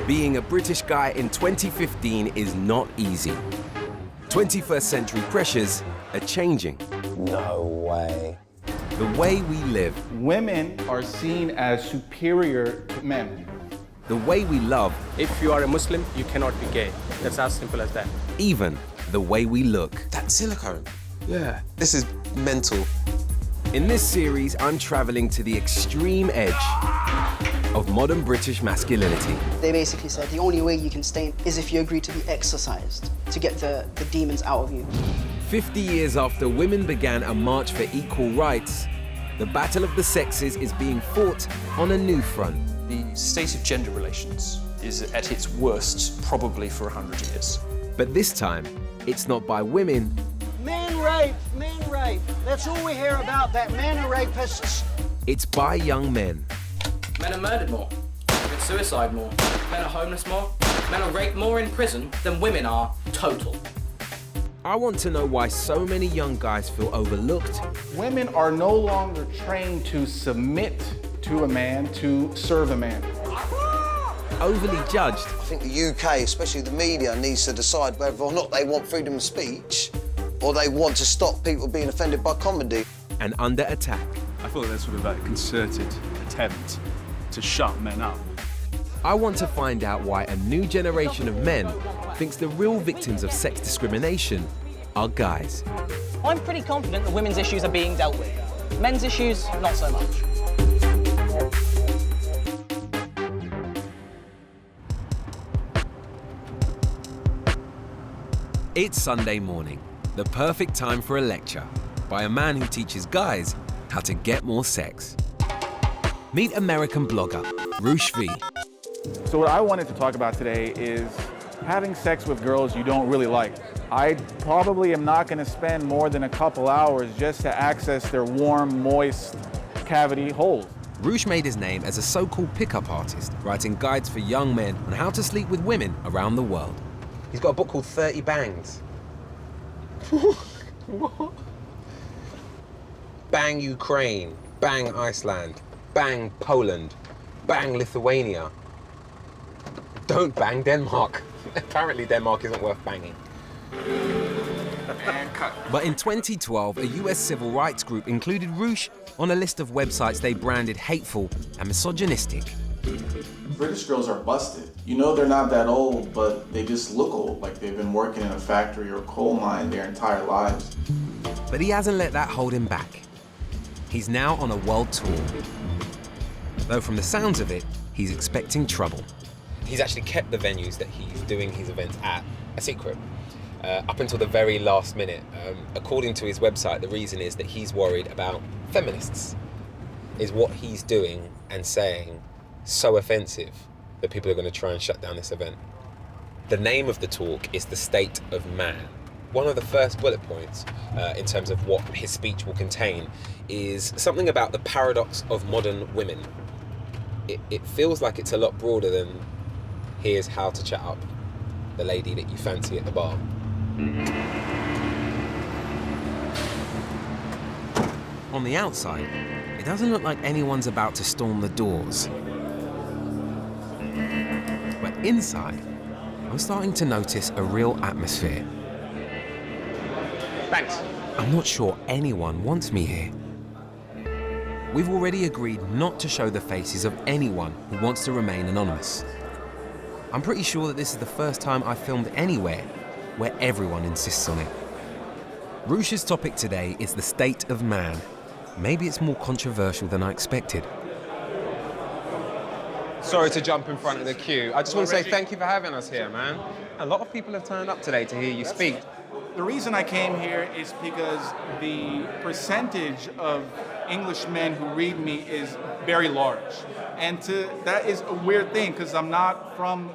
Being a British guy in 2015 is not easy. 21st century pressures are changing. No way. The way we live. Women are seen as superior to men. The way we love. If you are a Muslim, you cannot be gay. That's as simple as that. Even the way we look. That's silicone. Yeah. This is mental. In this series, I'm traveling to the extreme edge of modern British masculinity. They basically said the only way you can stay is if you agree to be exorcised, to get the demons out of you. 50 years after women began a march for equal rights, the battle of the sexes is being fought on a new front. The state of gender relations is at its worst probably for 100 years. But this time, it's not by women. Men rape, that's all we hear about, that men are rapists. It's by young men. Men are murdered more, commit suicide more, men are homeless more, men are raped more in prison than women are total. I want to know why so many young guys feel overlooked. Women are no longer trained to submit to a man, to serve a man. Overly judged. I think the UK, especially the media, needs to decide whether or not they want freedom of speech or they want to stop people being offended by comedy. And under attack. I thought there's sort of a concerted attempt to shut men up. I want to find out why a new generation of men thinks the real victims of sex discrimination are guys. I'm pretty confident that women's issues are being dealt with. Men's issues, not so much. It's Sunday morning, the perfect time for a lecture by a man who teaches guys how to get more sex. Meet American blogger, Roosh V. So what I wanted to talk about today is having sex with girls you don't really like. I probably am not going to spend more than a couple hours just to access their warm, moist cavity holes. Roosh made his name as a so-called pickup artist, writing guides for young men on how to sleep with women around the world. He's got a book called 30 Bangs. What? Bang Ukraine, bang Iceland, bang Poland, bang Lithuania. Don't bang Denmark. Apparently Denmark isn't worth banging. But in 2012, a US civil rights group included Roosh on a list of websites they branded hateful and misogynistic. British girls are busted. You know they're not that old, but they just look old, like they've been working in a factory or coal mine their entire lives. But he hasn't let that hold him back. He's now on a world tour. Though from the sounds of it, he's expecting trouble. He's actually kept the venues that he's doing his events at a secret up until the very last minute. According to his website, the reason is that he's worried about feminists. Is what he's doing and saying so offensive that people are going to try and shut down this event? The name of the talk is The State of Man. One of the first bullet points in terms of what his speech will contain is something about the paradox of modern women. It feels like it's a lot broader than here's how to chat up the lady that you fancy at the bar. On the outside, it doesn't look like anyone's about to storm the doors. But inside, I'm starting to notice a real atmosphere. Thanks. I'm not sure anyone wants me here. We've already agreed not to show the faces of anyone who wants to remain anonymous. I'm pretty sure that this is the first time I've filmed anywhere where everyone insists on it. Roosh's topic today is the state of man. Maybe it's more controversial than I expected. Sorry to jump in front of the queue. I just want to say thank you for having us here, man. A lot of people have turned up today to hear you speak. The reason I came here is because the percentage of English men who read me is very large. And that is a weird thing because I'm not from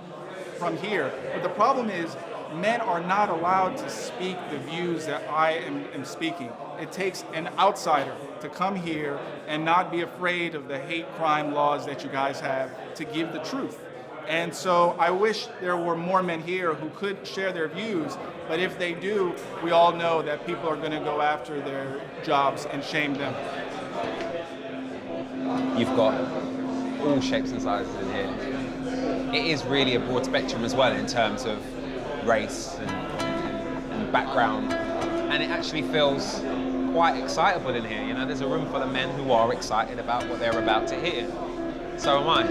here. But the problem is men are not allowed to speak the views that I am speaking. It takes an outsider to come here and not be afraid of the hate crime laws that you guys have to give the truth. And so I wish there were more men here who could share their views, but if they do, we all know that people are going to go after their jobs and shame them. You've got all shapes and sizes in here. it is really a broad spectrum as well in terms of race and background, and it actually feels quite excitable in here. You know, there's a room full of men who are excited about what they're about to hear. So am I.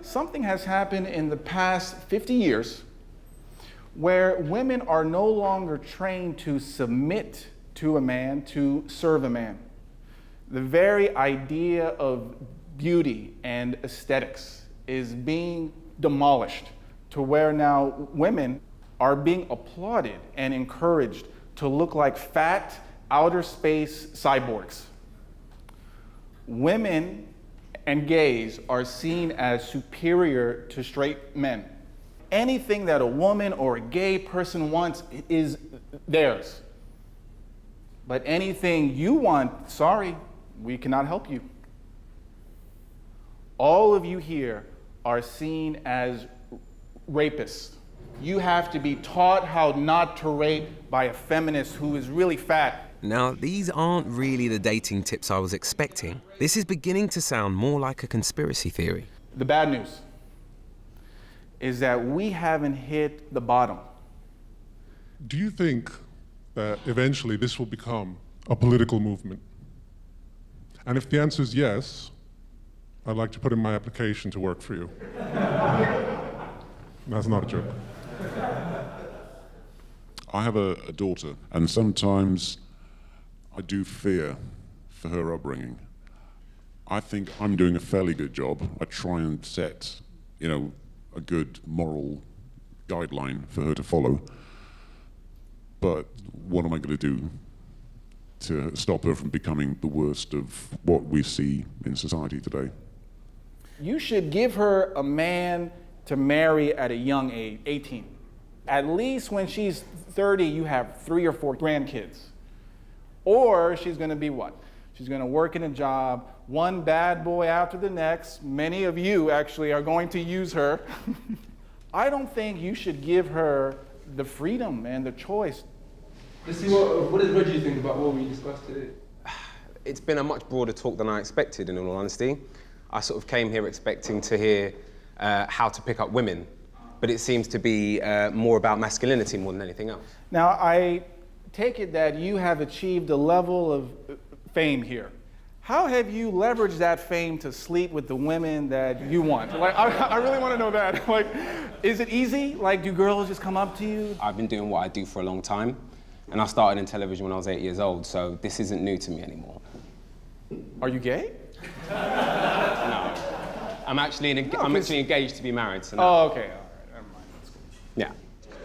Something has happened in the past 50 years where women are no longer trained to submit to a man, to serve a man. The very idea of beauty and aesthetics is being demolished to where now women are being applauded and encouraged to look like fat, outer space cyborgs. Women and gays are seen as superior to straight men. Anything that a woman or a gay person wants is theirs. But anything you want, sorry, we cannot help you. All of you here are seen as rapists. You have to be taught how not to rape by a feminist who is really fat. Now, these aren't really the dating tips I was expecting. This is beginning to sound more like a conspiracy theory. The bad news is that we haven't hit the bottom. Do you think that eventually this will become a political movement? And if the answer is yes, I'd like to put in my application to work for you. That's not a joke. I have a daughter, and sometimes I do fear for her upbringing. I think I'm doing a fairly good job. I try and set, a good moral guideline for her to follow. But what am I going to do to stop her from becoming the worst of what we see in society today? You should give her a man to marry at a young age, 18. At least when she's 30, you have 3 or 4 grandkids. Or she's gonna be what? She's gonna work in a job, one bad boy after the next. Many of you actually are going to use her. I don't think you should give her the freedom and the choice. Let's see what does Reggie think about what we discussed today? It's been a much broader talk than I expected, in all honesty. I sort of came here expecting to hear how to pick up women, but it seems to be more about masculinity more than anything else. Now, I take it that you have achieved a level of fame here. How have you leveraged that fame to sleep with the women that you want? Like, I really want to know that. Like, is it easy? Like, do girls just come up to you? I've been doing what I do for a long time, and I started in television when I was 8 years old, so this isn't new to me anymore. Are you gay? No. I'm actually engaged to be married. So no. Oh, okay. All right. Never mind. That's cool. Yeah.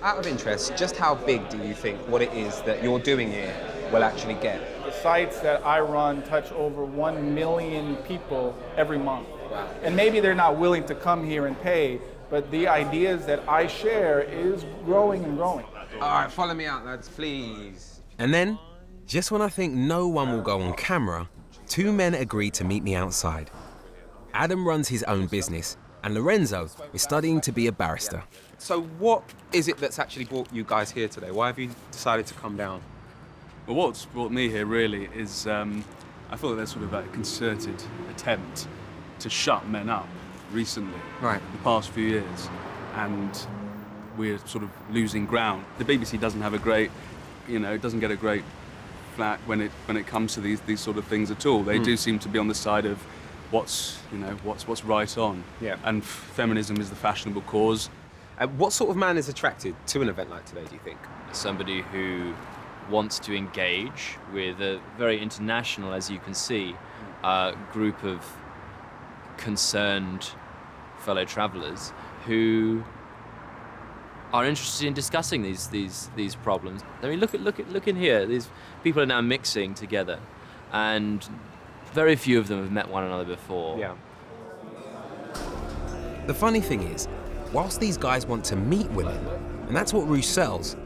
Out of interest, just how big do you think what it is that you're doing here will actually get? The sites that I run touch over 1 million people every month. Wow. And maybe they're not willing to come here and pay, but the ideas that I share is growing and growing. All right, follow me out, lads, please. And then, just when I think no one will go on camera, 2 men agree to meet me outside. Adam runs his own business, and Lorenzo is studying to be a barrister. So what is it that's actually brought you guys here today? Why have you decided to come down? Well, what's brought me here really is I feel that there's sort of a concerted attempt to shut men up recently, right, the past few years, and we're sort of losing ground. The BBC doesn't have a great, it doesn't get a great flack when it comes to these sort of things at all. They do seem to be on the side of what's right on. Yeah. And feminism is the fashionable cause. What sort of man is attracted to an event like today, do you think? Somebody who wants to engage with a very international, as you can see, group of concerned fellow travellers who are interested in discussing these problems. I mean, look in here. These people are now mixing together, and very few of them have met one another before. Yeah. The funny thing is, whilst these guys want to meet women, and that's what Roosh sells,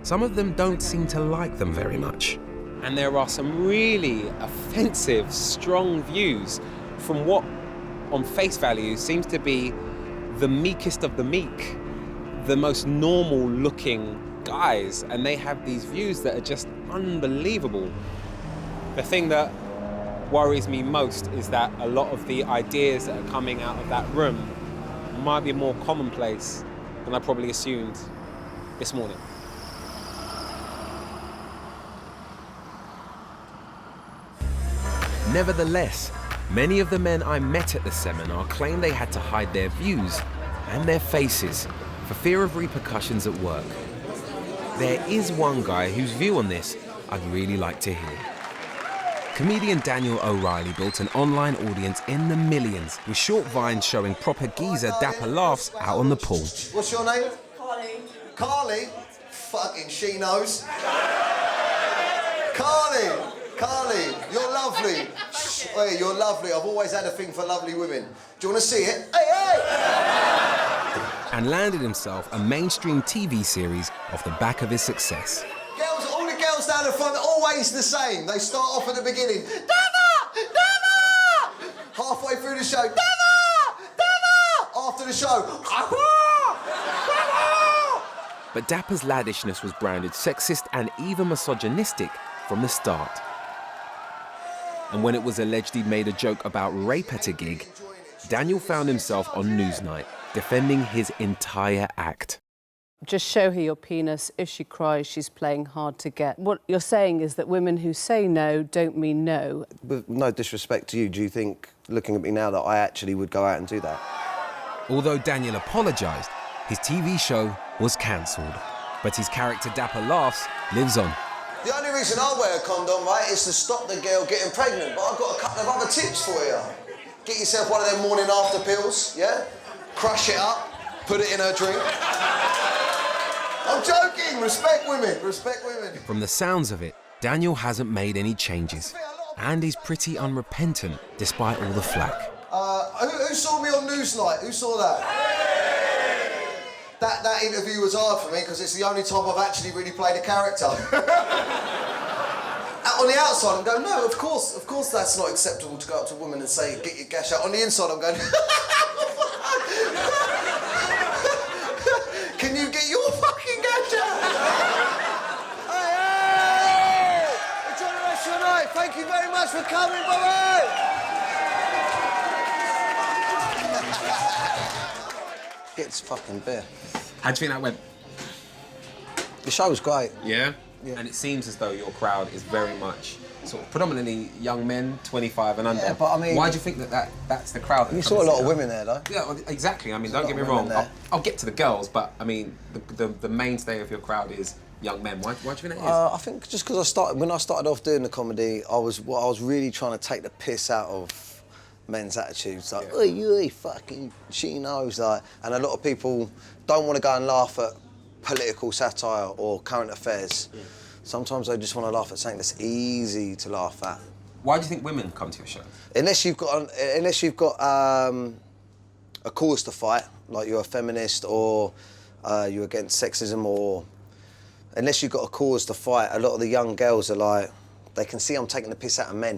some of them don't seem to like them very much. And there are some really offensive, strong views from what, on face value, seems to be the meekest of the meek, the most normal looking guys, and they have these views that are just unbelievable. The thing that worries me most is that a lot of the ideas that are coming out of that room might be more commonplace than I probably assumed this morning. Nevertheless, many of the men I met at the seminar claim they had to hide their views and their faces for fear of repercussions at work. There is one guy whose view on this I'd really like to hear. Comedian Daniel O'Reilly built an online audience in the millions with short vines showing proper Giza dapper laughs out on the pool. What's your name? Carly. Carly? Fucking she knows. Carly, you're lovely. Hey, you're lovely. I've always had a thing for lovely women. Do you want to see it? Hey! And landed himself a mainstream TV series off the back of his success. Girls, all the girls down the front are always the same. They start off at the beginning. Dapper! Dapper! Halfway through the show. Dapper! Dapper! After the show. But Dapper's laddishness was branded sexist and even misogynistic from the start. And when it was alleged he'd made a joke about rape at a gig, Daniel found himself on Newsnight defending his entire act. Just show her your penis. If she cries, she's playing hard to get. What you're saying is that women who say no don't mean no. With no disrespect to you, do you think, looking at me now, that I actually would go out and do that? Although Daniel apologised, his TV show was cancelled. But his character Dapper Laughs lives on. The only reason I wear a condom, right, is to stop the girl getting pregnant. But I've got a couple of other tips for you. Get yourself one of them morning after pills, yeah? Crush it up, put it in her drink. I'm joking, respect women, respect women. From the sounds of it, Daniel hasn't made any changes. And he's pretty unrepentant, despite all the flack. Who saw me on Newsnight? Who saw that? That interview was hard for me because it's the only time I've actually really played a character. On the outside, I'm going, no, of course that's not acceptable to go up to a woman and say, get your gash out. On the inside, I'm going, can you get your fucking gash out? Hey! Enjoy the rest of your night. Thank you very much for coming. Bye-bye. Get this fucking beer. How'd you think that went? The show was great. Yeah? And it seems as though your crowd is very much sort of predominantly young men, 25 and under. Yeah, but I mean... Why do you think that's the crowd that You saw a lot of women there, though. Yeah, well, exactly. I mean, don't get me wrong. I'll get to the girls, but I mean, the mainstay of your crowd is young men. Why do you think that is? I think just because when I started off doing the comedy, I was really trying to take the piss out of men's attitudes, like, oh, you fucking, she knows, like, and a lot of people don't want to go and laugh at political satire or current affairs. Yeah. Sometimes they just want to laugh at something that's easy to laugh at. Why do you think women come to your show? Unless you've got a cause to fight, like you're a feminist or you're against sexism, or unless you've got a cause to fight, a lot of the young girls are like, they can see I'm taking the piss out of men.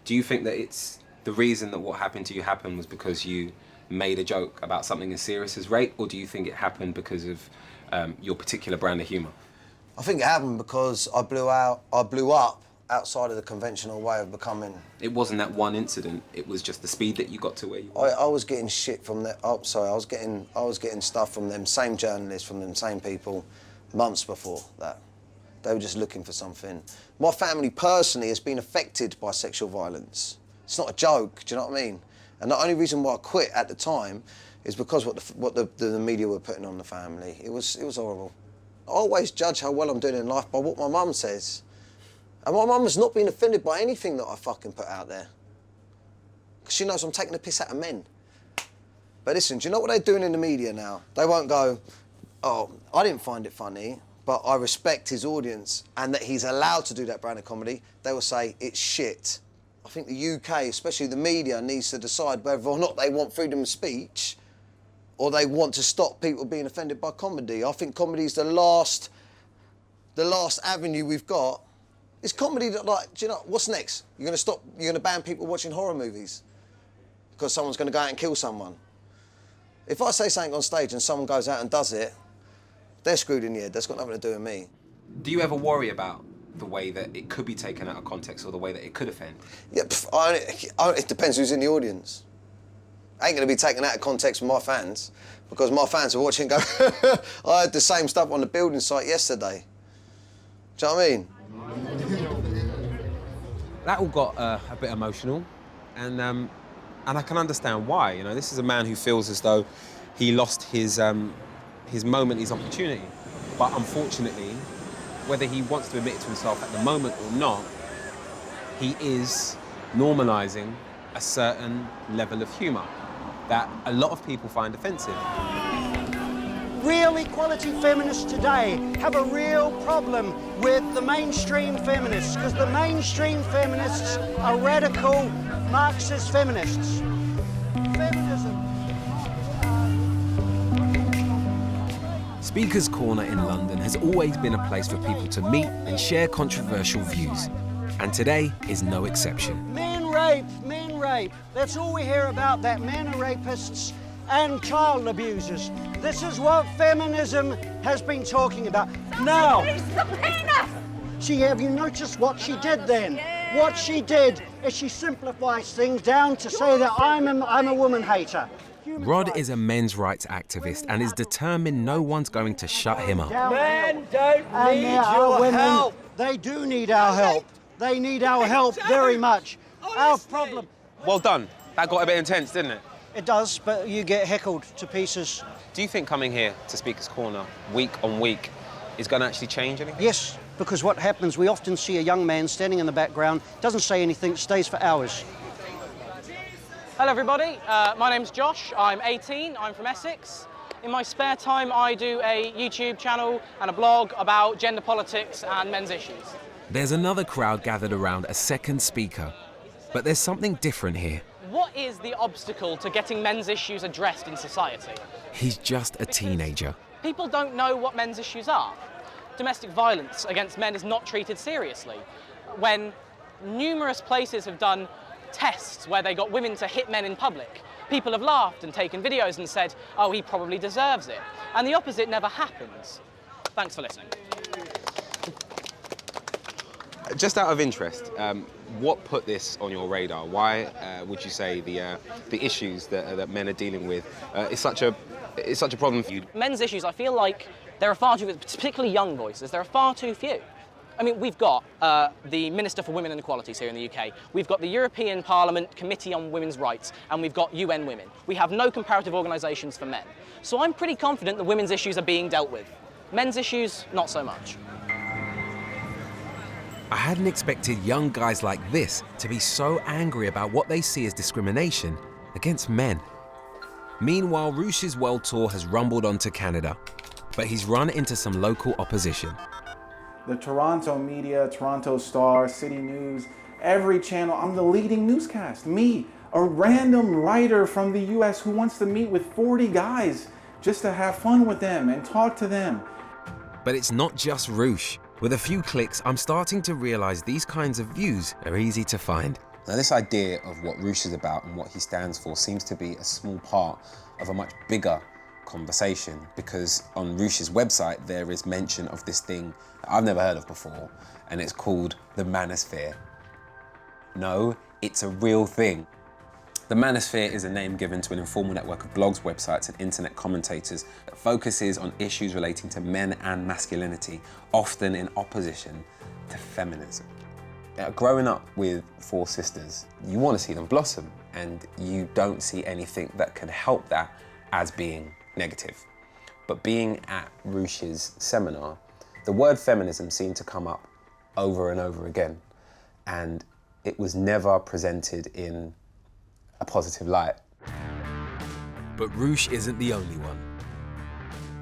Do you think that it's the reason that what happened to you happened was because you made a joke about something as serious as rape, or do you think it happened because of your particular brand of humour? I think it happened because I blew up outside of the conventional way of becoming. It wasn't that one incident, it was just the speed that you got to where you were. I was getting shit from that. I was getting stuff from them same journalists, from them same people, months before that. They were just looking for something. My family personally has been affected by sexual violence. It's not a joke, do you know what I mean? And the only reason why I quit at the time is because what the media were putting on the family. It was horrible. I always judge how well I'm doing in life by what my mum says. And my mum has not been offended by anything that I fucking put out there. Because she knows I'm taking the piss out of men. But listen, do you know what they're doing in the media now? They won't go, oh, I didn't find it funny, but I respect his audience and that he's allowed to do that brand of comedy. They will say, it's shit. I think the UK, especially the media, needs to decide whether or not they want freedom of speech or they want to stop people being offended by comedy. I think comedy is the last avenue we've got. It's comedy that, like, do you know, what's next? You're gonna ban people watching horror movies because someone's gonna go out and kill someone. If I say something on stage and someone goes out and does it, they're screwed in the head. That's got nothing to do with me. Do you ever worry about the way that it could be taken out of context or the way that it could offend? Yeah, it depends who's in the audience. I ain't going to be taken out of context with my fans, because my fans are watching and go, I heard the same stuff on the building site yesterday. Do you know what I mean? That all got a bit emotional, and I can understand why. You know, this is a man who feels as though he lost his moment, his opportunity. But unfortunately, whether he wants to admit it to himself at the moment or not, he is normalising a certain level of humour that a lot of people find offensive. Real equality feminists today have a real problem with the mainstream feminists, because the mainstream feminists are radical Marxist feminists. Feminism. Speaker's Corner in London has always been a place for people to meet and share controversial views. And today is no exception. Men rape. That's all we hear about, that men are rapists and child abusers. This is what feminism has been talking about. Now, have you noticed what she did then? What she did is she simplifies things down to say that I'm a woman hater. Rod is a men's rights activist and is determined no one's going to shut him up. Men don't need your help. They do need our help. They need our help very much. Our problem... Well done. That got a bit intense, didn't it? It does, but you get heckled to pieces. Do you think coming here to Speaker's Corner week on week is going to actually change anything? Yes, because what happens, we often see a young man standing in the background, doesn't say anything, stays for hours. Hello everybody, my name's Josh, I'm 18, I'm from Essex. In my spare time I do a YouTube channel and a blog about gender politics and men's issues. There's another crowd gathered around a second speaker, but there's something different here. What is the obstacle to getting men's issues addressed in society? He's just a teenager. People don't know what men's issues are. Domestic violence against men is not treated seriously. When numerous places have done tests where they got women to hit men in public, people have laughed and taken videos and said, oh, he probably deserves it. And the opposite never happens. Thanks for listening. Just out of interest, what put this on your radar? Why would you say the issues that men are dealing with is such a problem for you? Men's issues, I feel like there are far too, particularly young voices, there are far too few. I mean, we've got the Minister for Women and Equalities here in the UK, we've got the European Parliament Committee on Women's Rights, and we've got UN Women. We have no comparative organisations for men. So I'm pretty confident that women's issues are being dealt with. Men's issues, not so much. I hadn't expected young guys like this to be so angry about what they see as discrimination against men. Meanwhile, Roosh's world tour has rumbled on to Canada, but he's run into some local opposition. The Toronto media, Toronto Star, City News, every channel, I'm the leading newscast. Me, a random writer from the US who wants to meet with 40 guys just to have fun with them and talk to them. But it's not just Roosh. With a few clicks, I'm starting to realise these kinds of views are easy to find. Now, this idea of what Roosh is about and what he stands for seems to be a small part of a much bigger conversation, because on Roosh's website there is mention of this thing that I've never heard of before, and it's called the manosphere. No, it's a real thing. The manosphere is a name given to an informal network of blogs, websites and internet commentators that focuses on issues relating to men and masculinity, often in opposition to feminism. Growing up with four sisters, you want to see them blossom, and you don't see anything that can help that as being negative. But being at Roosh's seminar, the word feminism seemed to come up over and over again, and it was never presented in a positive light. But Roosh isn't the only one.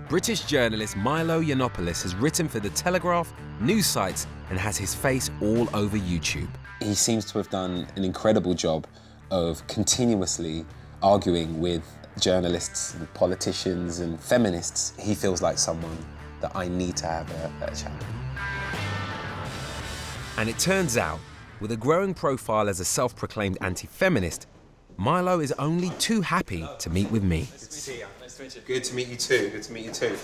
British journalist Milo Yiannopoulos has written for The Telegraph, news sites, and has his face all over YouTube. He seems to have done an incredible job of continuously arguing with journalists and politicians and feminists. He feels like someone that I need to have a chat with. And it turns out, with a growing profile as a self-proclaimed anti-feminist, Milo is only too happy to meet with me. Good to see you. Nice to meet you. Good to meet you too. Good to meet you too.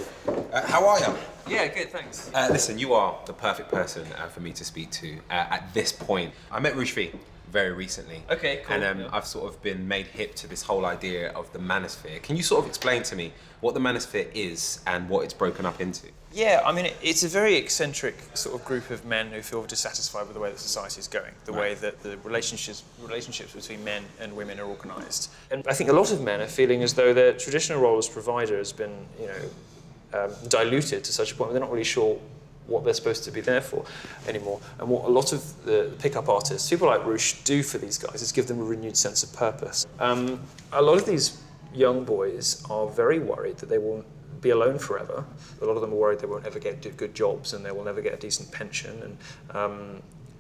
How are you? Yeah, good, thanks. Listen, you are the perfect person for me to speak to at this point. I met Roosh V very recently. Okay, cool. And I've sort of been made hip to this whole idea of the manosphere. Can you sort of explain to me what the manosphere is and what it's broken up into? Yeah, I mean, it's a very eccentric sort of group of men who feel dissatisfied with the way that society is going, the way that the relationships between men and women are organised. And I think a lot of men are feeling as though their traditional role as provider has been, diluted to such a point where they're not really sure what they're supposed to be there for anymore. And what a lot of the pickup artists, people like Roosh, do for these guys is give them a renewed sense of purpose. A lot of these young boys are very worried that they will be alone forever. A lot of them are worried they won't ever get good jobs and they will never get a decent pension,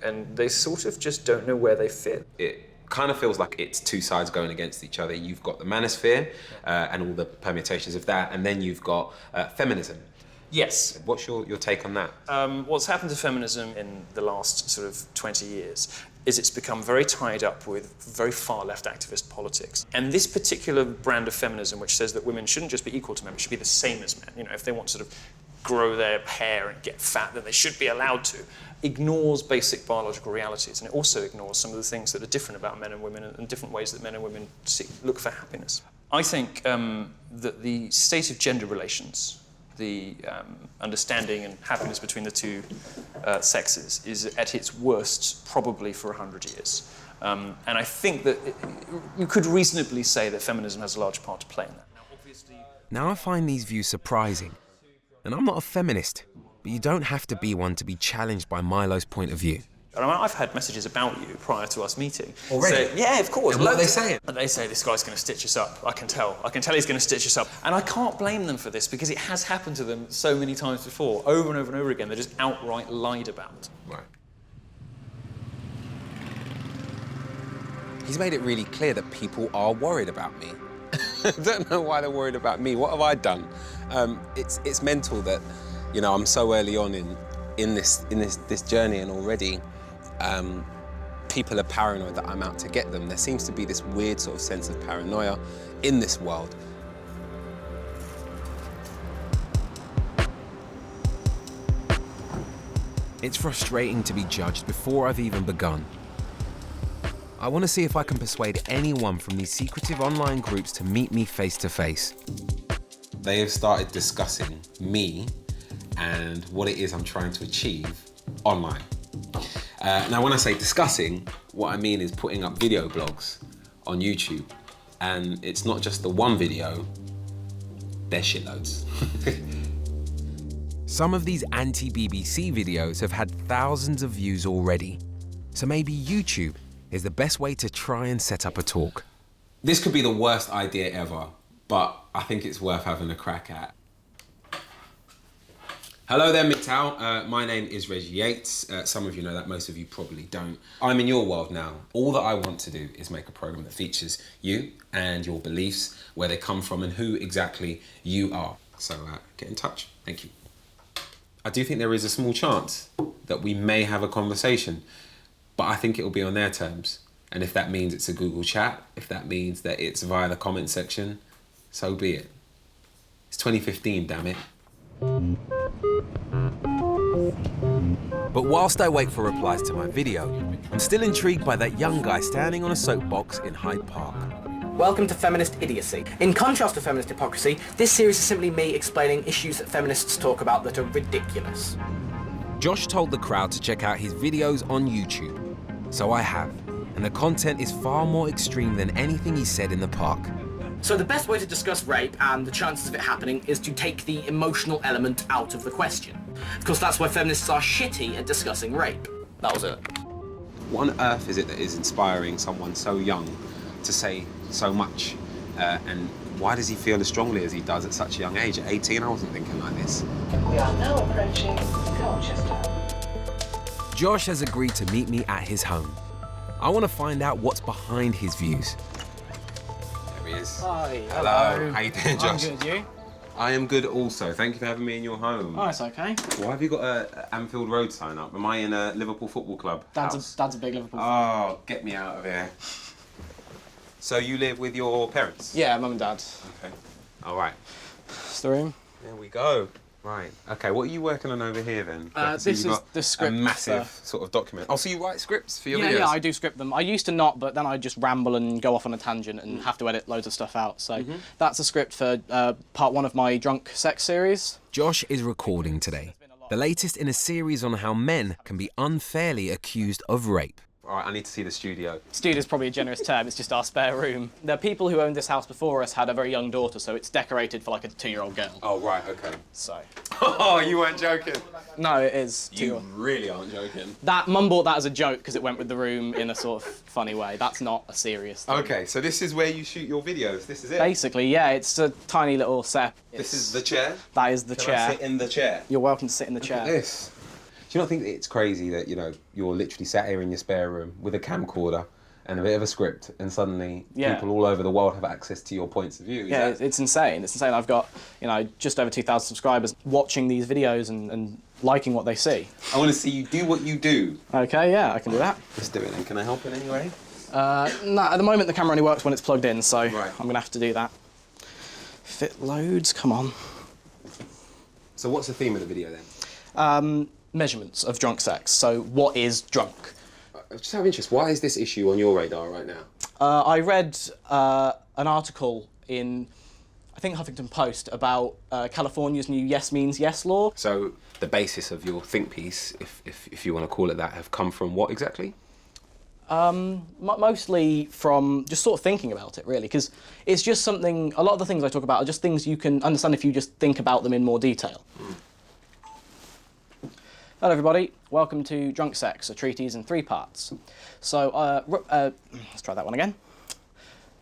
and they sort of just don't know where they fit. It kind of feels like it's two sides going against each other. You've got the manosphere and all the permutations of that, and then you've got feminism. Yes. What's your take on that? What's happened to feminism in the last sort of 20 years is it's become very tied up with very far left activist politics. And this particular brand of feminism, which says that women shouldn't just be equal to men, but should be the same as men. If they want to sort of grow their hair and get fat, then they should be allowed to, ignores basic biological realities. And it also ignores some of the things that are different about men and women and different ways that men and women look for happiness. I think that the state of gender relations, the understanding and happiness between the two sexes is at its worst probably for 100 years. And I think that you could reasonably say that feminism has a large part to play in that. Now I find these views surprising. And I'm not a feminist, but you don't have to be one to be challenged by Milo's point of view. And I've had messages about you prior to us meeting. Already? Yeah, of course. And what are they saying? They say this guy's going to stitch us up. I can tell he's going to stitch us up. And I can't blame them for this because it has happened to them so many times before, over and over and over again. They're just outright lied about. Right. He's made it really clear that people are worried about me. I don't know why they're worried about me. What have I done? It's mental that, I'm so early on in this journey, and already people are paranoid that I'm out to get them. There seems to be this weird sort of sense of paranoia in this world. It's frustrating to be judged before I've even begun. I want to see if I can persuade anyone from these secretive online groups to meet me face to face. They have started discussing me and what it is I'm trying to achieve online. Now, when I say discussing, what I mean is putting up video blogs on YouTube. And it's not just the one video, there's shitloads. Some of these anti-BBC videos have had thousands of views already. So maybe YouTube is the best way to try and set up a talk. This could be the worst idea ever, but I think it's worth having a crack at. Hello there, MGTOW. My name is Reggie Yates. Some of you know that, most of you probably don't. I'm in your world now. All that I want to do is make a program that features you and your beliefs, where they come from and who exactly you are. So get in touch. Thank you. I do think there is a small chance that we may have a conversation, but I think it will be on their terms. And if that means it's a Google chat, if that means that it's via the comment section, so be it. It's 2015, damn it. But whilst I wait for replies to my video, I'm still intrigued by that young guy standing on a soapbox in Hyde Park. Welcome to Feminist Idiocy. In contrast to feminist hypocrisy, this series is simply me explaining issues that feminists talk about that are ridiculous. Josh told the crowd to check out his videos on YouTube. So I have, and the content is far more extreme than anything he said in the park. So the best way to discuss rape and the chances of it happening is to take the emotional element out of the question. Of course, that's why feminists are shitty at discussing rape. That was it. What on earth is it that is inspiring someone so young to say so much? And why does he feel as strongly as he does at such a young age? At 18, I wasn't thinking like this. We are now approaching Colchester. Josh has agreed to meet me at his home. I want to find out what's behind his views. There he is. Hi. Hello. How you doing, Josh? I'm good, you? I am good also. Thank you for having me in your home. Oh, it's okay. Why have you got a Anfield Road sign up? Am I in a Liverpool Football Club? Dad's a big Liverpool fan. Oh, get me out of here. So you live with your parents? Yeah, mum and dad. Okay. All right. It's the room. There we go. Right. Okay. What are you working on over here then? This is the script. A massive sort of document. Oh, so you write scripts for your videos? Yeah, I do script them. I used to not, but then I just ramble and go off on a tangent and have to edit loads of stuff out. So that's a script for part 1 of my drunk sex series. Josh is recording today, the latest in a series on how men can be unfairly accused of rape. All right, I need to see the studio. Studio's probably a generous term, it's just our spare room. The people who owned this house before us had a very young daughter, so it's decorated for like a 2-year-old girl. Oh, right, okay. So. Oh, you weren't joking? No, it is. You really aren't joking. Mum bought that as a joke because it went with the room in a sort of funny way. That's not a serious thing. Okay, so this is where you shoot your videos, this is it? Basically, yeah, it's a tiny little set. This is the chair? That is the chair. Can I sit in the chair? You're welcome to sit in the chair. Look at this. Do you not think it's crazy that, you know, you're literally sat here in your spare room with a camcorder and a bit of a script and suddenly people all over the world have access to your points of view? Yeah, it's insane. It's insane. I've got, you know, just over 2,000 subscribers watching these videos and liking what they see. I want to see you do what you do. Okay, yeah, I can do that. Let's do it then. Can I help in any way? No, at the moment the camera only works when it's plugged in, so I'm going to have to do that. Fit loads, come on. So what's the theme of the video then? Measurements of drunk sex. So what is drunk? Just out of interest, why is this issue on your radar right now? I read an article in, I think, Huffington Post about California's new yes means yes law. So the basis of your think piece, if you want to call it that, have come from what exactly? Mostly from just sort of thinking about it, really, because it's just something, a lot of the things I talk about are just things you can understand if you just think about them in more detail. Hello everybody, welcome to Drunk Sex, a treatise in 3 parts. So, let's try that one again.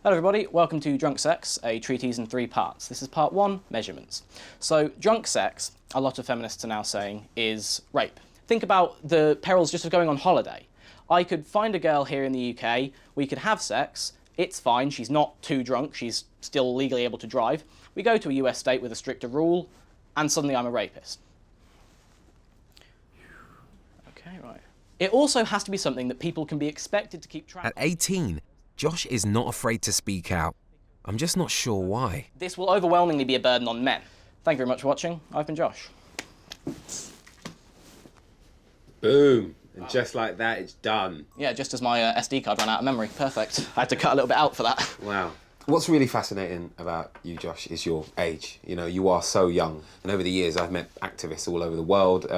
Hello everybody, welcome to Drunk Sex, a treatise in 3 parts. This is part 1, measurements. So, drunk sex, a lot of feminists are now saying, is rape. Think about the perils just of going on holiday. I could find a girl here in the UK, we could have sex, it's fine, she's not too drunk, she's still legally able to drive. We go to a US state with a stricter rule, and suddenly I'm a rapist. Okay, right. It also has to be something that people can be expected to keep track of. At 18, Josh is not afraid to speak out. I'm just not sure why. This will overwhelmingly be a burden on men. Thank you very much for watching. I've been Josh. Boom. And just like that, it's done. Yeah, just as my SD card ran out of memory. Perfect. I had to cut a little bit out for that. Wow. What's really fascinating about you, Josh, is your age. You know, you are so young. And over the years, I've met activists all over the world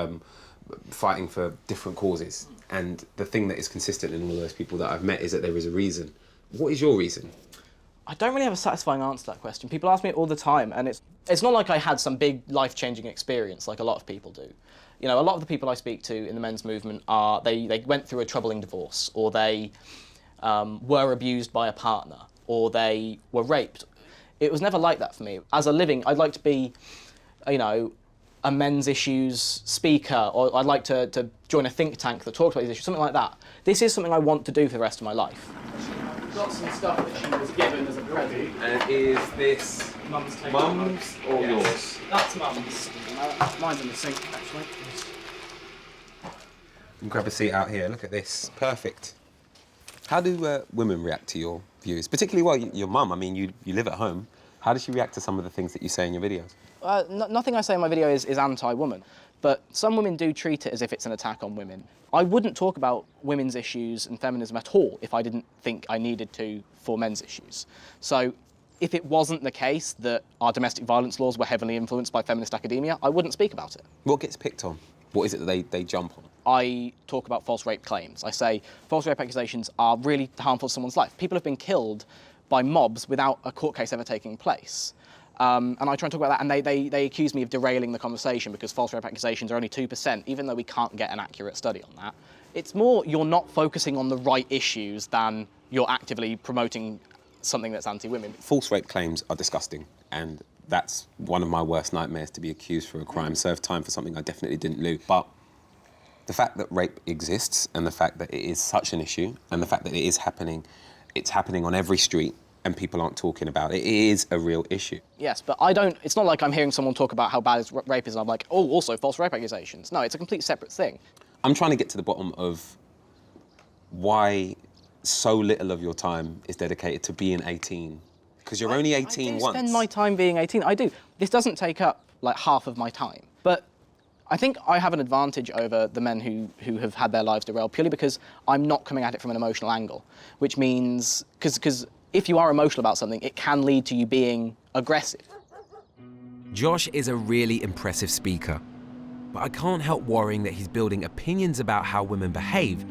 fighting for different causes. And the thing that is consistent in all of those people that I've met is that there is a reason. What is your reason? I don't really have a satisfying answer to that question. People ask me it all the time, and it's not like I had some big life-changing experience like a lot of people do. You know, a lot of the people I speak to in the men's movement are, they went through a troubling divorce, or they were abused by a partner, or they were raped. It was never like that for me. As a living, I'd like to be, you know, a men's issues speaker, or I'd like to join a think tank that talks about these issues, something like that. This is something I want to do for the rest of my life. Got some stuff that she was given as a present. And is this Mum's or yours? That's Mum's. Mine's in the sink, actually. You can grab a seat out here. Look at this. Perfect. How do women react to your views? Particularly, well, your mum. I mean, you live at home. How does she react to some of the things that you say in your videos? Nothing I say in my video is anti-woman, but some women do treat it as if it's an attack on women. I wouldn't talk about women's issues and feminism at all if I didn't think I needed to for men's issues. So if it wasn't the case that our domestic violence laws were heavily influenced by feminist academia, I wouldn't speak about it. What gets picked on? What is it that they jump on? I talk about false rape claims. I say false rape accusations are really harmful to someone's life. People have been killed by mobs without a court case ever taking place. And I try and talk about that, and they accuse me of derailing the conversation because false rape accusations are only 2%, even though we can't get an accurate study on that. It's more you're not focusing on the right issues than you're actively promoting something that's anti-women. False rape claims are disgusting, and that's one of my worst nightmares, to be accused for a crime, serve time for something I definitely didn't do. But the fact that rape exists, and the fact that it is such an issue, and the fact that it is happening, it's happening on every street, and people aren't talking about it. It is a real issue. Yes, but it's not like I'm hearing someone talk about how bad rape is and I'm like, oh, also false rape accusations. No, it's a complete separate thing. I'm trying to get to the bottom of why so little of your time is dedicated to being 18? Because you're only 18 once. I spend my time being 18. I do. This doesn't take up like half of my time, but I think I have an advantage over the men who have had their lives derailed purely because I'm not coming at it from an emotional angle, which means, because if you are emotional about something, it can lead to you being aggressive. Josh is a really impressive speaker, but I can't help worrying that he's building opinions about how women behave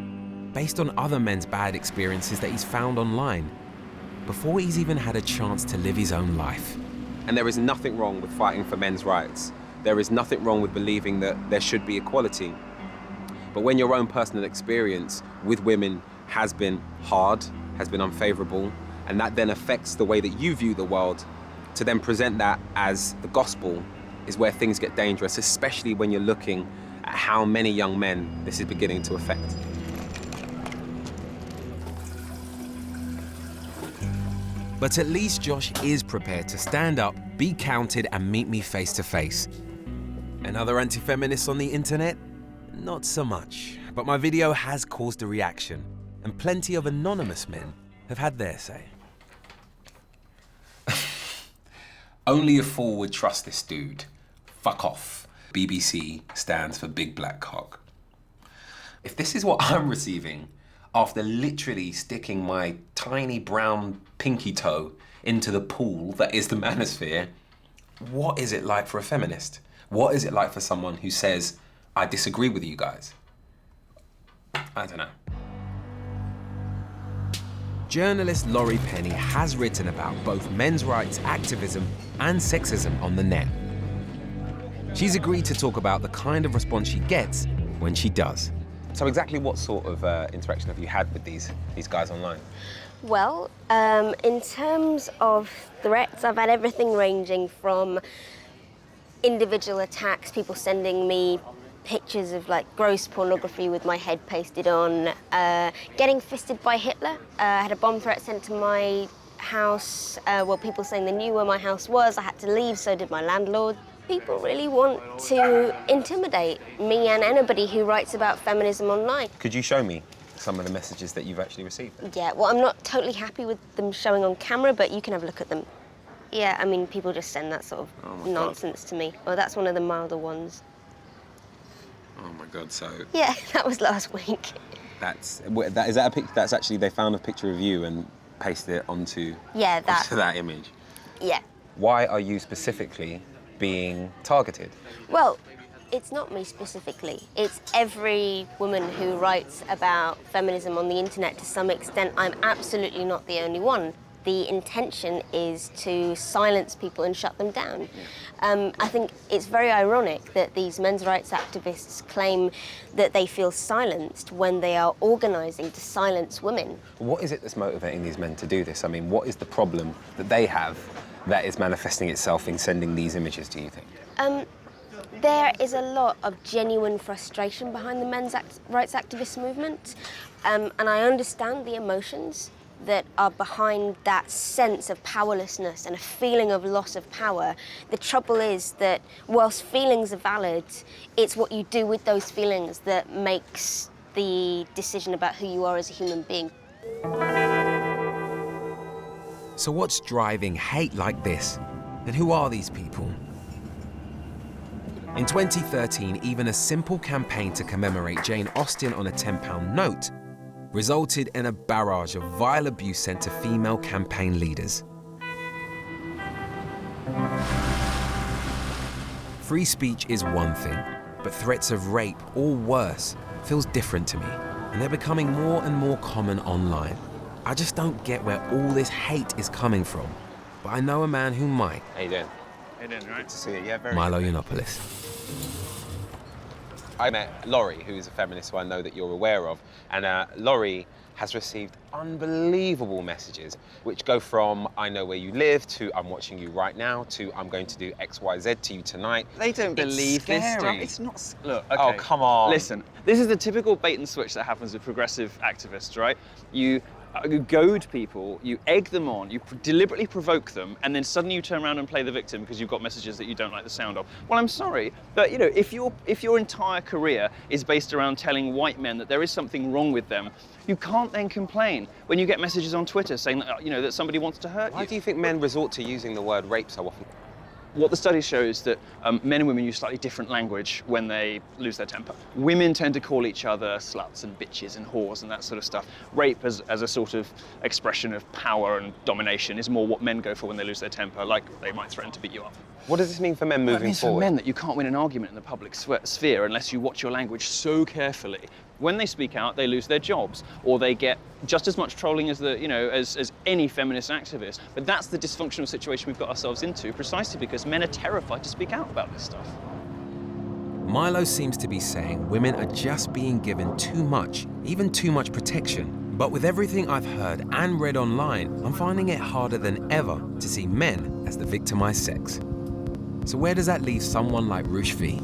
based on other men's bad experiences that he's found online, before he's even had a chance to live his own life. And there is nothing wrong with fighting for men's rights. There is nothing wrong with believing that there should be equality. But when your own personal experience with women has been hard, has been unfavorable, and that then affects the way that you view the world, to then present that as the gospel is where things get dangerous, especially when you're looking at how many young men this is beginning to affect. But at least Josh is prepared to stand up, be counted, and meet me face to face. And other anti-feminists on the internet? Not so much. But my video has caused a reaction, and plenty of anonymous men have had their say. Only a fool would trust this dude. Fuck off. BBC stands for Big Black Cock. If this is what I'm receiving after literally sticking my tiny brown pinky toe into the pool that is the manosphere, what is it like for a feminist? What is it like for someone who says, I disagree with you guys? I don't know. Journalist Laurie Penny has written about both men's rights activism and sexism on the net. She's agreed to talk about the kind of response she gets when she does. So exactly what sort of interaction have you had with these guys online? Well, in terms of threats, I've had everything ranging from individual attacks, people sending me pictures of like gross pornography with my head pasted on, getting fisted by Hitler. I had a bomb threat sent to my house, people saying they knew where my house was, I had to leave, so did my landlord. People really want to intimidate me and anybody who writes about feminism online. Could you show me some of the messages that you've actually received? Yeah, well, I'm not totally happy with them showing on camera, but you can have a look at them. Yeah, I mean, people just send that sort of nonsense to me. Well, that's one of the milder ones. Oh my God, so... Yeah, that was last week. Is that a picture? That's actually, they found a picture of you and pasted it onto that image. Yeah. Why are you specifically being targeted? Well, it's not me specifically. It's every woman who writes about feminism on the internet to some extent. I'm absolutely not the only one. The intention is to silence people and shut them down. I think it's very ironic that these men's rights activists claim that they feel silenced when they are organising to silence women. What is it that's motivating these men to do this? I mean, what is the problem that they have that is manifesting itself in sending these images, do you think? There is a lot of genuine frustration behind the men's rights activist movement, and I understand the emotions that are behind that sense of powerlessness and a feeling of loss of power. The trouble is that whilst feelings are valid, it's what you do with those feelings that makes the decision about who you are as a human being. So what's driving hate like this? And who are these people? In 2013, even a simple campaign to commemorate Jane Austen on a £10 note resulted in a barrage of vile abuse sent to female campaign leaders. Free speech is one thing, but threats of rape or worse feels different to me, and they're becoming more and more common online. I just don't get where all this hate is coming from, but I know a man who might. How you doing? How you doing, right? Good to see you. Yeah, very Milo good. Yiannopoulos. I met Laurie, who is a feminist who I know that you're aware of, and Laurie has received unbelievable messages, which go from I know where you live to I'm watching you right now to I'm going to do XYZ to you tonight. They don't believe this stuff. Scary. It's not. Look, okay. Oh, come on. Listen, this is the typical bait and switch that happens with progressive activists, right? You goad people, you egg them on, you deliberately provoke them, and then suddenly you turn around and play the victim because you've got messages that you don't like the sound of. Well, I'm sorry, but you know, if your entire career is based around telling white men that there is something wrong with them, you can't then complain when you get messages on Twitter saying that, you know, that somebody wants to hurt you. Why do you think men resort to using the word rape so often? What the study shows that men and women use slightly different language when they lose their temper. Women tend to call each other sluts and bitches and whores and that sort of stuff. Rape as a sort of expression of power and domination is more what men go for when they lose their temper, like they might threaten to beat you up. What does this mean for men moving It means forward? for men that you can't win an argument in the public sphere unless you watch your language so carefully. When they speak out, they lose their jobs, or they get just as much trolling as as any feminist activist. But that's the dysfunctional situation we've got ourselves into, precisely because men are terrified to speak out about this stuff. Milo seems to be saying women are just being given too much, even too much protection. But with everything I've heard and read online, I'm finding it harder than ever to see men as the victimized sex. So where does that leave someone like Roosh V?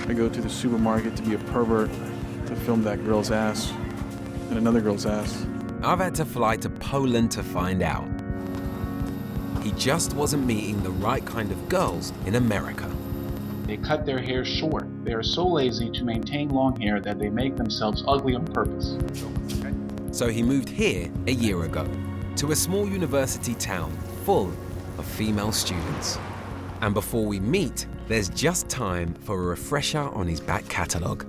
I go to the supermarket to be a pervert, to film that girl's ass and another girl's ass. I've had to fly to Poland to find out. He just wasn't meeting the right kind of girls in America. They cut their hair short. They are so lazy to maintain long hair that they make themselves ugly on purpose. So he moved here a year ago, to a small university town full of female students. And before we meet, there's just time for a refresher on his back catalogue.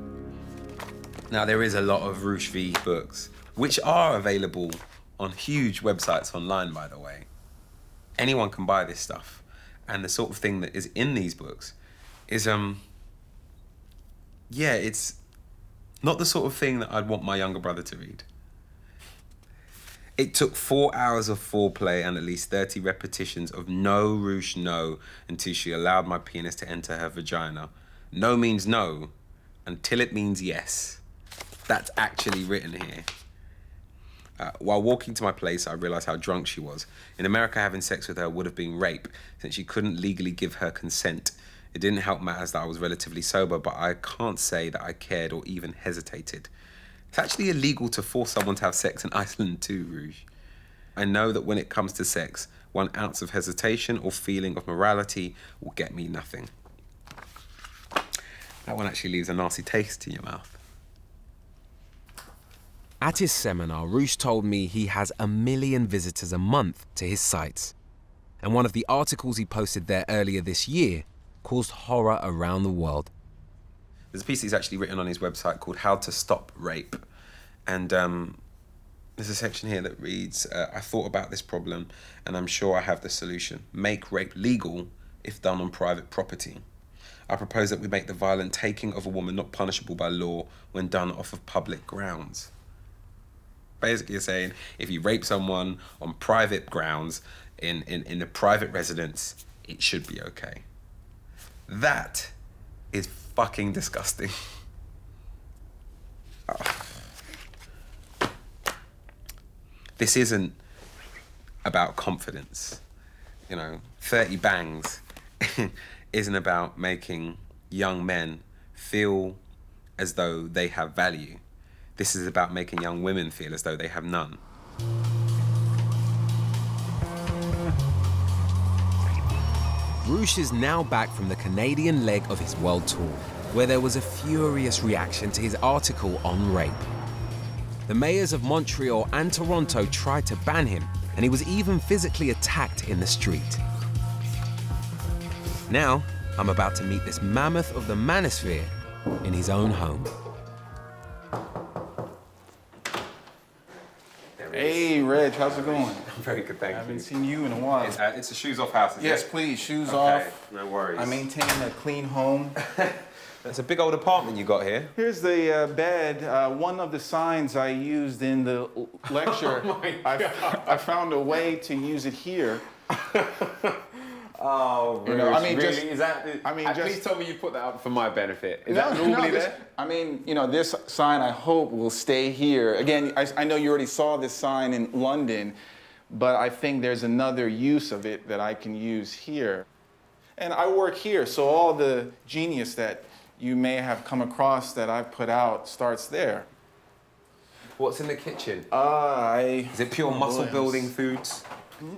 Now, there is a lot of Roosh V books, which are available on huge websites online, by the way. Anyone can buy this stuff. And the sort of thing that is in these books is, it's not the sort of thing that I'd want my younger brother to read. It took 4 hours of foreplay and at least 30 repetitions of no, Roosh, no, until she allowed my penis to enter her vagina. No means no, until it means yes. That's actually written here. While walking to my place, I realized how drunk she was. In America, having sex with her would have been rape, since she couldn't legally give her consent. It didn't help matters that I was relatively sober, but I can't say that I cared or even hesitated. It's actually illegal to force someone to have sex in Iceland too, Roosh. I know that when it comes to sex, 1 ounce of hesitation or feeling of morality will get me nothing. That one actually leaves a nasty taste in your mouth. At his seminar, Roosh told me he has 1 million visitors a month to his sites. And one of the articles he posted there earlier this year caused horror around the world. There's a piece he's actually written on his website called How to Stop Rape. And there's a section here that reads, I thought about this problem and I'm sure I have the solution. Make rape legal if done on private property. I propose that we make the violent taking of a woman not punishable by law when done off of public grounds. Basically, you're saying if you rape someone on private grounds in a private residence, it should be okay. That is fucking disgusting. This isn't about confidence. 30 bangs isn't about making young men feel as though they have value. This is about making young women feel as though they have none. Roosh is now back from the Canadian leg of his world tour, where there was a furious reaction to his article on rape. The mayors of Montreal and Toronto tried to ban him, and he was even physically attacked in the street. Now, I'm about to meet this mammoth of the manosphere in his own home. Hey, Reg, how's it going? I'm very good, thank you. I haven't seen you in a while. It's a shoes off house, Yes, it? please, shoes Okay, off. no worries. I maintain a clean home. It's a big old apartment you got here. Here's the bed. One of the signs I used in the lecture. Oh my God. I found a way to use it here. Oh, You know, I mean, really? just- Is that? Please tell me you put that up for my benefit. Is that normally there? I mean, this sign I hope will stay here. Again, I know you already saw this sign in London, but I think there's another use of it that I can use here. And I work here, so all the genius that you may have come across that I've put out starts there. What's in the kitchen? Is it pure muscle building foods?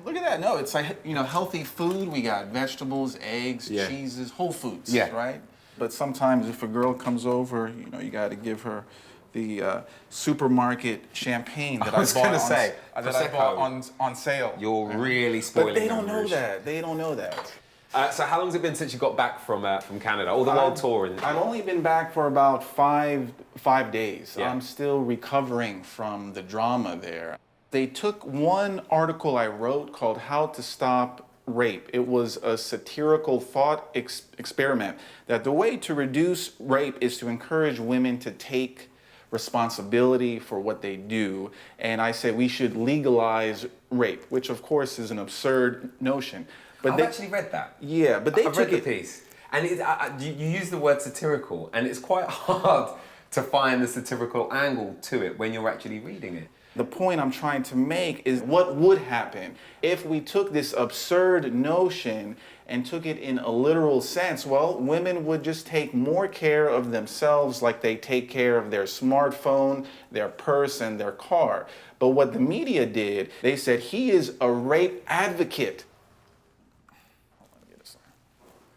Look at that. No, it's like, you know, healthy food. We got vegetables, eggs, Yeah. cheeses, whole foods, Yeah. right? But sometimes if a girl comes over, you know, you got to give her the supermarket champagne that I was bought gonna say, that I bought on sale. You're really spoiling But they don't them, know Roosh. that. They don't know that. So how long has it been since you got back from Canada? Or the world tour? I've only been back for about five days. Yeah. I'm still recovering from the drama there. They took one article I wrote called How to Stop Rape. It was a satirical thought experiment that the way to reduce rape is to encourage women to take responsibility for what they do. And I said we should legalize rape, which of course is an absurd notion. But I've actually read that. Yeah, but I've read the piece. And you use the word satirical, and it's quite hard to find the satirical angle to it when you're actually reading it. The point I'm trying to make is what would happen if we took this absurd notion and took it in a literal sense. Well, women would just take more care of themselves like they take care of their smartphone, their purse, and their car. But what the media did, they said he is a rape advocate.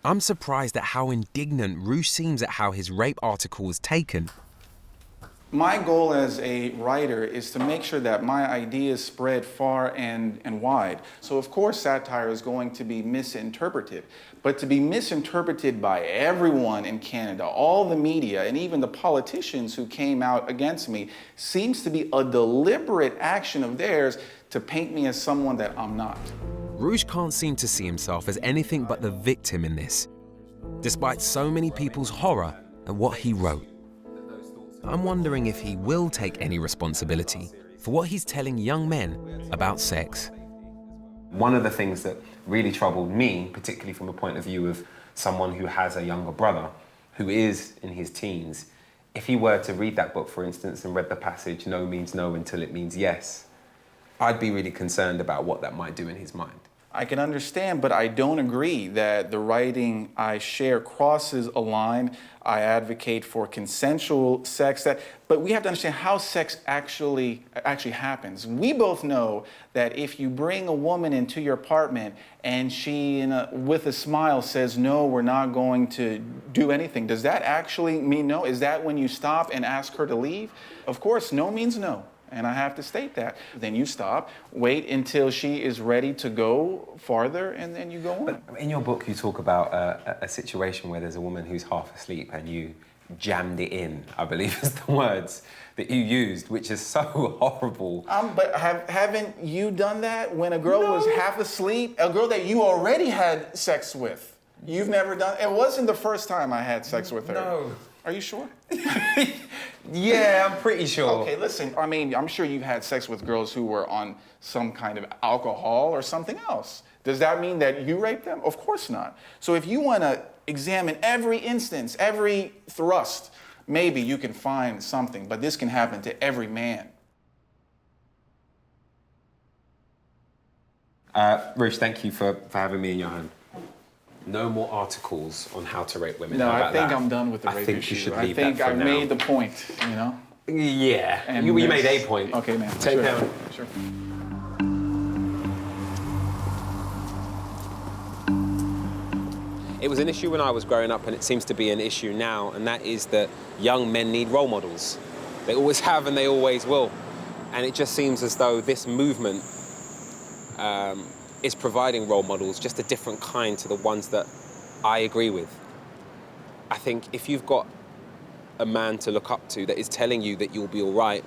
I'm surprised at how indignant Roosh seems at how his rape article was taken. My goal as a writer is to make sure that my ideas spread far and wide. So of course satire is going to be misinterpreted, but to be misinterpreted by everyone in Canada, all the media, and even the politicians who came out against me, seems to be a deliberate action of theirs to paint me as someone that I'm not. Roosh can't seem to see himself as anything but the victim in this, despite so many people's horror at what he wrote. I'm wondering if he will take any responsibility for what he's telling young men about sex. One of the things that really troubled me, particularly from a point of view of someone who has a younger brother who is in his teens, if he were to read that book, for instance, and read the passage, no means no until it means yes, I'd be really concerned about what that might do in his mind. I can understand, but I don't agree that the writing I share crosses a line. I advocate for consensual sex, but we have to understand how sex actually happens. We both know that if you bring a woman into your apartment and she, with a smile, says, no, we're not going to do anything, does that actually mean no? Is that when you stop and ask her to leave? Of course, no means no. And I have to state that. Then you stop, wait until she is ready to go farther, and then you go on. But in your book, you talk about a situation where there's a woman who's half asleep and you jammed it in, I believe is the words that you used, which is so horrible. But haven't you done that when a girl was half asleep? A girl that you already had sex with. You've never done it? It wasn't the first time I had sex with her. No. Are you sure? Yeah, I'm pretty sure. Okay, listen, I mean, I'm sure you've had sex with girls who were on some kind of alcohol or something else. Does that mean that you raped them? Of course not. So if you want to examine every instance, every thrust, maybe you can find something, but this can happen to every man. Roosh, thank you for having me in your home. No more articles on how to rape women. No, How I about think that? I'm done with the I rape think issue. you should I leave think that for I've now. made the point, you know? Yeah, And you made a point. Okay, man. Take sure. care. Sure. It was an issue when I was growing up, and it seems to be an issue now, and that is that young men need role models. They always have and they always will. And it just seems as though this movement is providing role models, just a different kind to the ones that I agree with. I think if you've got a man to look up to that is telling you that you'll be all right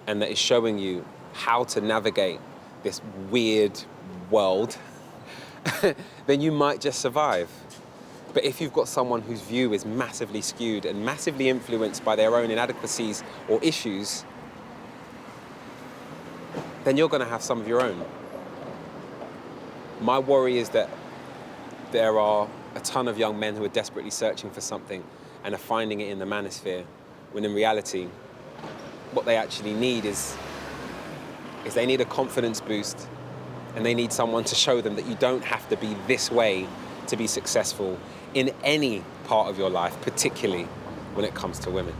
and that is showing you how to navigate this weird world, then you might just survive. But if you've got someone whose view is massively skewed and massively influenced by their own inadequacies or issues, then you're going to have some of your own. My worry is that there are a ton of young men who are desperately searching for something and are finding it in the manosphere, when in reality, what they actually need is they need a confidence boost, and they need someone to show them that you don't have to be this way to be successful in any part of your life, particularly when it comes to women.